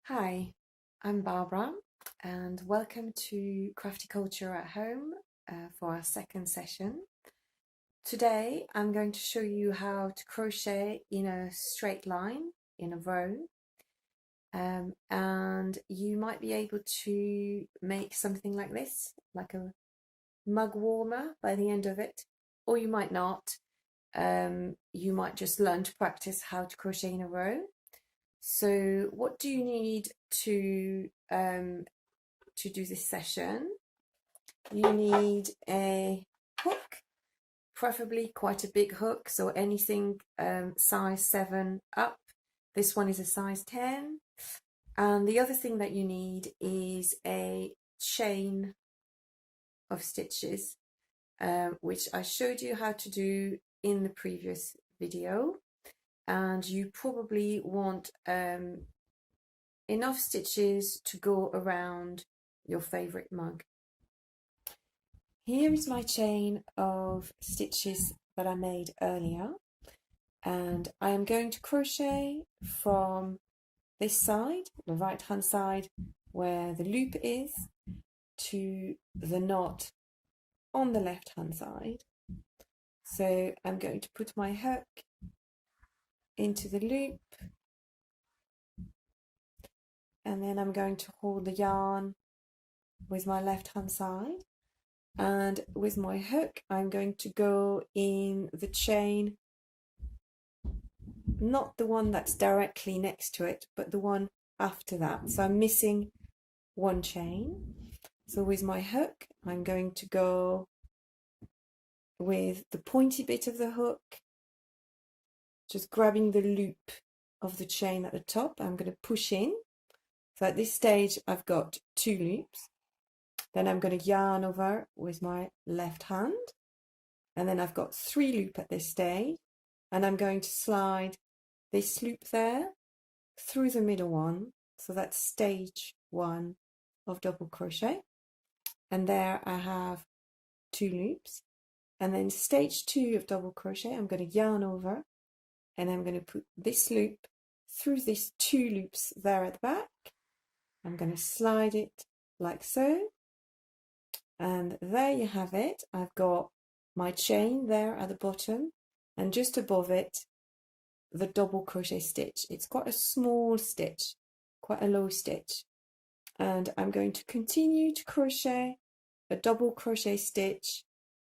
Hi, I'm Barbara and welcome to Crafty Culture at Home for our second session. Today I'm going to show you how to crochet in a straight line in a row, and you might be able to make something like this, like a mug warmer by the end of it, or you might not. You might just learn to practice how to crochet in a row. So what do you need to do this session? You need a hook, preferably quite a big hook, so anything size 7 up. This one is a size 10. And the other thing that you need is a chain of stitches, which I showed you how to do in the previous video. And you probably want enough stitches to go around your favorite mug. Here is my chain of stitches that I made earlier, and I am going to crochet from this side, the right hand side where the loop is, to the knot on the left hand side. So I'm going to put my hook into the loop, and then I'm going to hold the yarn with my left hand side, and with my hook I'm going to go in the chain, not the one that's directly next to it, but the one after that. So I'm missing one chain. So with my hook I'm going to go with the pointy bit of the hook, just grabbing the loop of the chain at the top. I'm going to push in. So at this stage I've got 2 loops. Then I'm going to yarn over with my left hand, and then I've got 3 loops at this stage, and I'm going to slide this loop there through the middle one. So that's stage 1 of double crochet, and there I have 2 loops. And then stage 2 of double crochet, I'm going to yarn over, and I'm going to put this loop through these 2 loops there at the back. I'm going to slide it like so, and there you have it. I've got my chain there at the bottom, and just above it the double crochet stitch. It's quite a small stitch, quite a low stitch, and I'm going to continue to crochet a double crochet stitch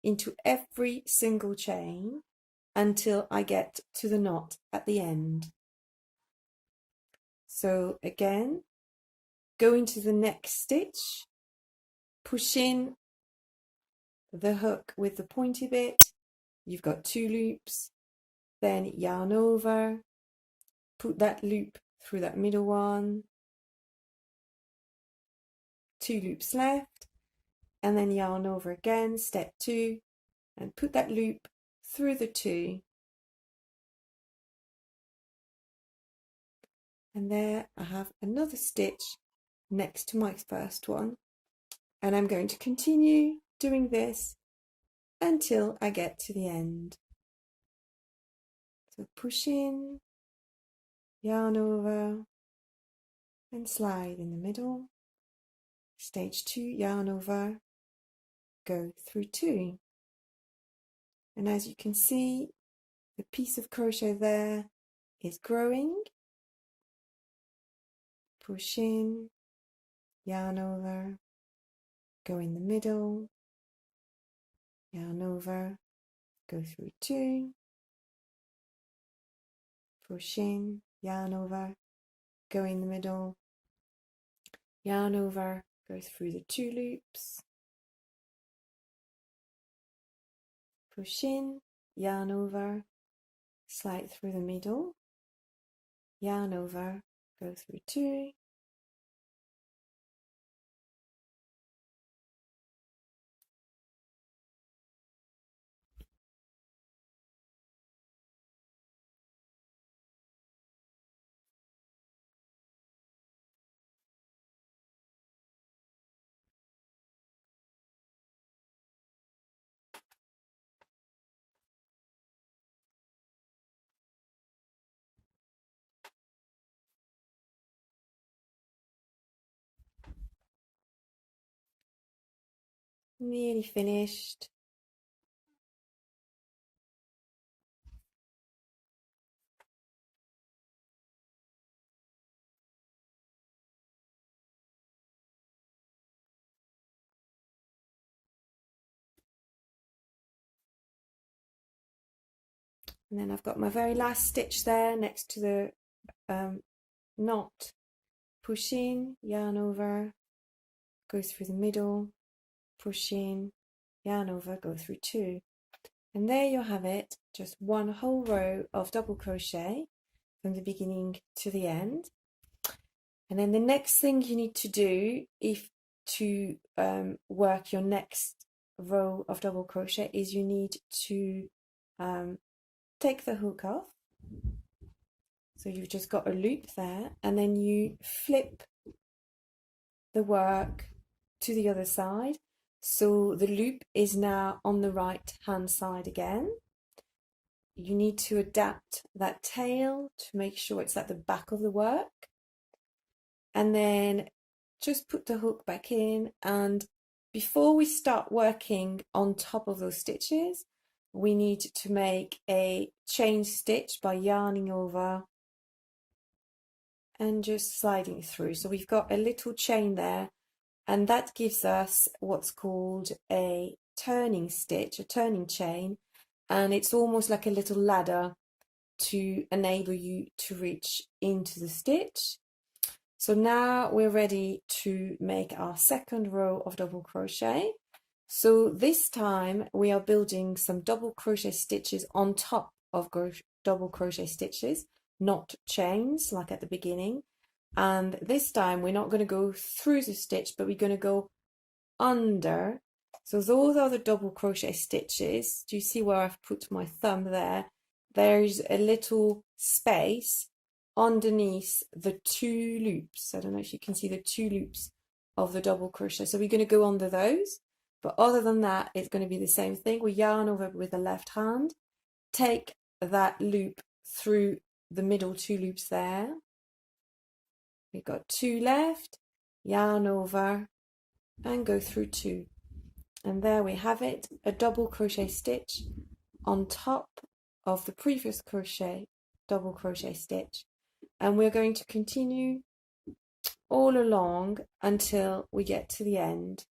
into every single chain until I get to the knot at the end. So again, go into the next stitch, push in the hook with the pointy bit, you've got 2 loops, then yarn over, put that loop through that middle one, 2 loops left, and then yarn over again, step 2, and put that loop through the 2, and there I have another stitch next to my first one, and I'm going to continue doing this until I get to the end. So push in, yarn over, and slide in the middle, stage 2, yarn over, go through 2, and as you can see, the piece of crochet there is growing. Push in, yarn over, go in the middle, yarn over, go through 2, push in, yarn over, go in the middle, yarn over, go through the 2 loops, push in, yarn over, slide through the middle, yarn over, go through 2, Nearly finished. And then I've got my very last stitch there next to the knot. Push in, yarn over, go through the middle, push in, yarn over, go through two. And there you have it, just one whole row of double crochet from the beginning to the end. And then the next thing you need to do if to work your next row of double crochet is you need to take the hook off. So you've just got a loop there, and then you flip the work to the other side. So the loop is now on the right hand side again. You need to adapt that tail to make sure it's at the back of the work. And then just put the hook back in, and before we start working on top of those stitches, we need to make a chain stitch by yarning over and just sliding through. So we've got a little chain there, and that gives us what's called a turning stitch, a turning chain, and it's almost like a little ladder to enable you to reach into the stitch. So now we're ready to make our second row of double crochet. So this time we are building some double crochet stitches on top of double crochet stitches, not chains like at the beginning. And this time we're not going to go through the stitch, but we're going to go under. So those are the double crochet stitches. Do you see where I've put my thumb there? There's a little space underneath the two loops. I don't know if you can see the two loops of the double crochet. So we're going to go under those. But other than that, it's going to be the same thing. We yarn over with the left hand, take that loop through the middle two loops there. We've got two left, yarn over and go through two. And there we have it, a double crochet stitch on top of the previous double crochet stitch. And we're going to continue all along until we get to the end.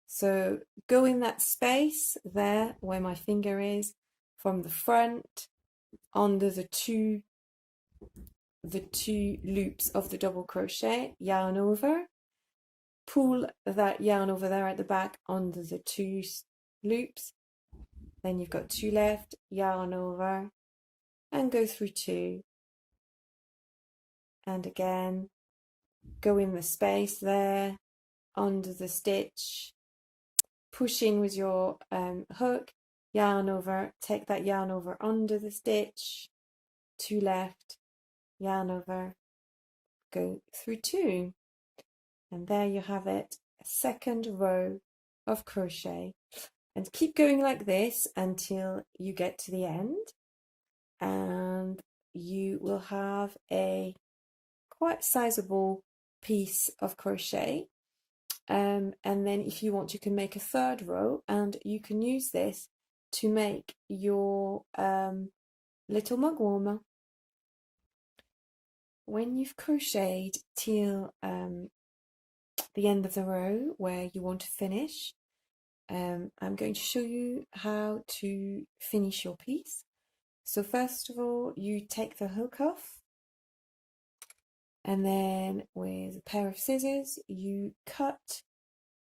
So go in that space there where my finger is, from the front under the two loops of the double crochet, yarn over, pull that yarn over there at the back under the two loops, then you've got two left, yarn over and go through two, and again go in the space there under the stitch, push in with your hook, yarn over, take that yarn over under the stitch, two left, yarn over, go through two, and there you have it, a second row of crochet. And keep going like this until you get to the end, and you will have a quite sizable piece of crochet. And then if you want, you can make a third row, and you can use this to make your little mug warmer. When you've crocheted till the end of the row where you want to finish, I'm going to show you how to finish your piece. So first of all, you take the hook off, and then with a pair of scissors you cut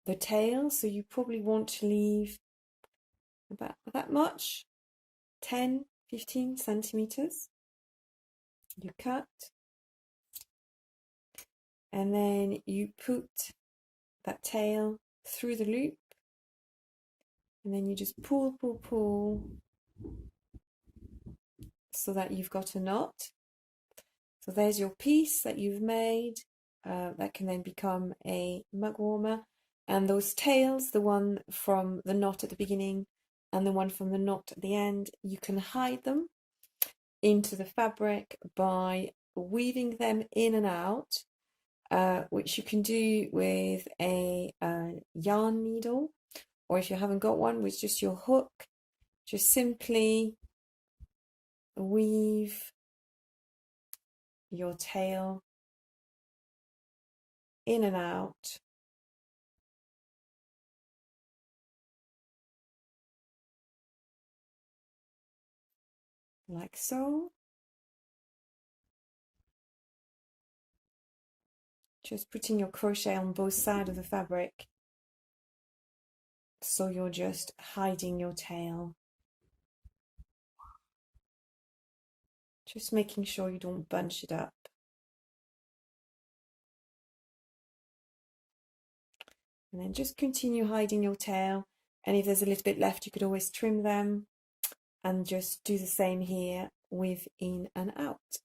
the tail. So you probably want to leave about that much, 10-15 centimeters. You cut, and then you put that tail through the loop, and then you just pull so that you've got a knot. So there's your piece that you've made, that can then become a mug warmer. And those tails, the one from the knot at the beginning and the one from the knot at the end, you can hide them into the fabric by weaving them in and out which you can do with a yarn needle, or if you haven't got one, with just your hook. Just simply weave your tail in and out like so. Just putting your crochet on both sides of the fabric, so you're just hiding your tail. Just making sure you don't bunch it up. And then just continue hiding your tail. And if there's a little bit left, you could always trim them, and just do the same here with in and out.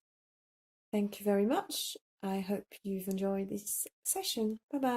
Thank you very much. I hope you've enjoyed this session. Bye bye.